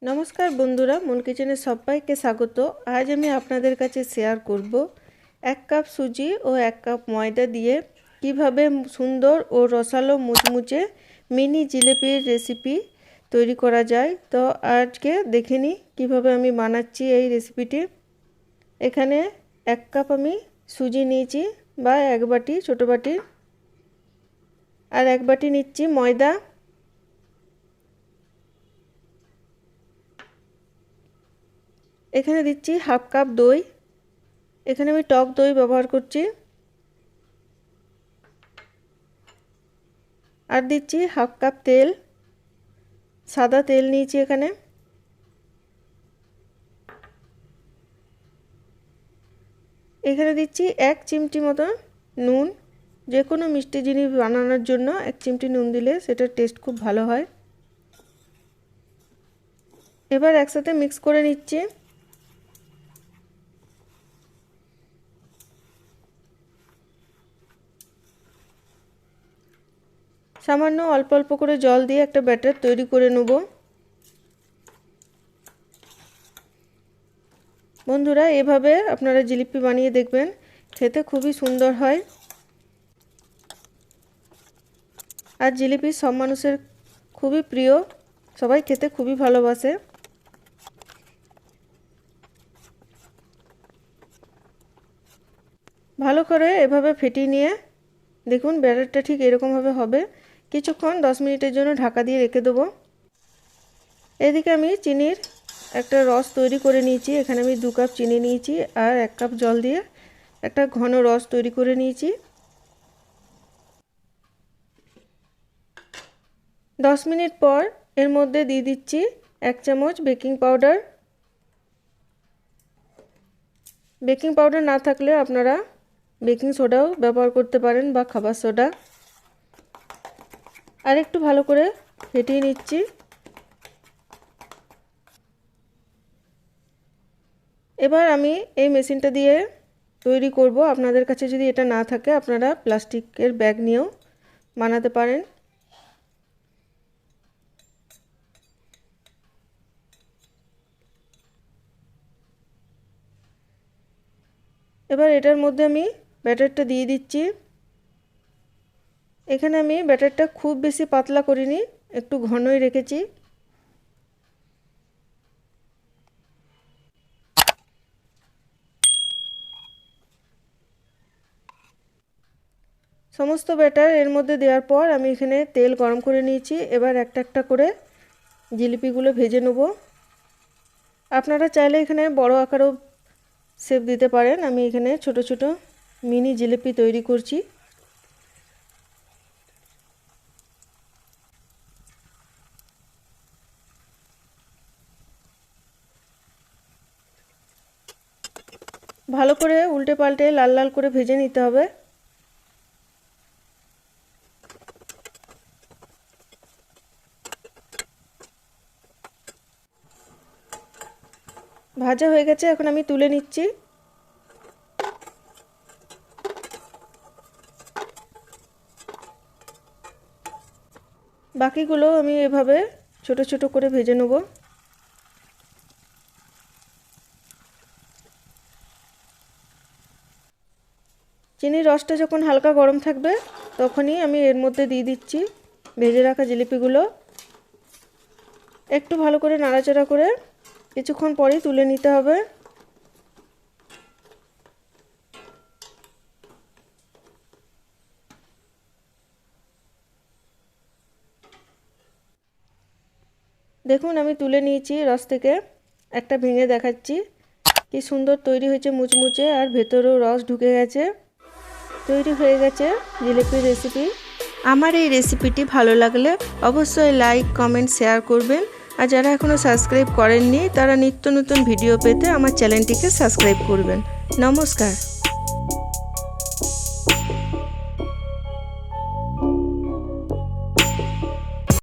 नमस्कार बंधुरा मन किचेने सबाइके स्वागत। आज आमी आपनादेर काछे शेयर करब 1 कप सुजी और 1 कप मयदा दिए किभाबे सुंदर और रसालो मुचमुचे मिनी जिलेपिर रेसिपि तैरी करा जाए। तो आज के देखे नी किभाबे आमी बानाच्छि एई रेसिपिटी। एखाने 1 कप आमी सुजी निয়েছি बा 1 बाटी छोटो बाटी और 1 बाटी निচ্ছি मयदा। এখানে দিচ্ছি হাফ কাপ দই। এখানে আমি টক দই ব্যবহার করছি। আর দিচ্ছি হাফ কাপ তেল, সাদা তেল নিয়েছি এখানে। এখানে দিচ্ছি 1 চিমটি মতো নুন। যে কোনো মিষ্টি জিনিস বানানোর জন্য 1 চিমটি নুন দিলে সেটার টেস্ট খুব ভালো হয়। এবার একসাথে মিক্স করে নিচ্ছি। सामान्य अल्प अल्प करे जल दिए एक बैटर तैरी करे नेब। बंधुरा एभावे आपनारा जिलिपि बानिये देखबेन, खेते खूबई सुंदर हय। और जिलिपि सब मानुषेर खूबई प्रिय, सबाई खेते खूबई भालोबाशे। भालो करे एभावे फेटिये निये देखुन बैटारटा ठीक एरकम भावे होबे। কিছুক্ষণ 10 মিনিটের জন্য ঢাকা দিয়ে রেখে দেব। এদিকে আমি চিনির একটা রস তৈরি করে নিয়েছি। এখানে আমি 2 কাপ চিনি নিয়েছি আর 1 কাপ জল দিয়ে একটা ঘন রস তৈরি করে নিয়েছি। 10 মিনিট পর এর মধ্যে দিয়ে দিচ্ছি 1 চামচ বেকিং পাউডার। বেকিং পাউডার না থাকলে আপনারা বেকিং সোডাও ব্যবহার করতে পারেন বা খাবার সোডা। আর একটু ভালো করে ফেটিয়ে নিচ্ছি। এবার আমি এই মেশিনটা দিয়ে তৈরি করব। আপনাদের কাছে যদি এটা না থাকে আপনারা প্লাস্টিকের ব্যাগ নিয়েও বানাতে পারেন। এবার এটার মধ্যে আমি ব্যাটারটা দিয়ে দিচ্ছি। এখানে আমি ব্যাটারটা খুব বেশি পাতলা করিনি, একটু ঘনই রেখেছি। সমস্ত ব্যাটার এর মধ্যে দেওয়ার পর আমি এখানে তেল গরম করে নিয়েছি। এবার একটা একটা করে জিলিপিগুলো ভেজে নেব। আপনারা চাইলে এখানে বড় আকারেও শেপ দিতে পারেন। আমি এখানে ছোট ছোট মিনি জিলিপি তৈরি করছি। ভালো করে উল্টে পাল্টে লাল লাল করে ভেজে নিতে হবে। ভাজা হয়ে গেছে, এখন আমি তুলে নিচ্ছি। বাকিগুলো আমি এভাবে ছোট ছোট করে ভেজে নেব। চিনির রসটা যখন হালকা গরম থাকবে তখনই আমি এর মধ্যে দিয়ে দিচ্ছি ভেজে রাখা জিলিপিগুলো। একটু ভালো করে নাড়াচাড়া করে কিছুক্ষণ পরেই তুলে নিতে হবে। দেখুন আমি তুলে নিয়েছি রস থেকে। একটা ভেঙে দেখাচ্ছি কি সুন্দর তৈরি হয়েছে, মুচমুচে আর ভেতরেও রস ঢুকে গেছে। তৈরি হয়ে গেছে জিলিপির রেসিপি। আমার এই রেসিপিটি ভালো লাগলে অবশ্যই লাইক কমেন্ট শেয়ার করবেন। আর যারা এখনও সাবস্ক্রাইব করেননি তারা নিত্য নতুন ভিডিও পেতে আমার চ্যানেলটিকে সাবস্ক্রাইব করবেন। নমস্কার।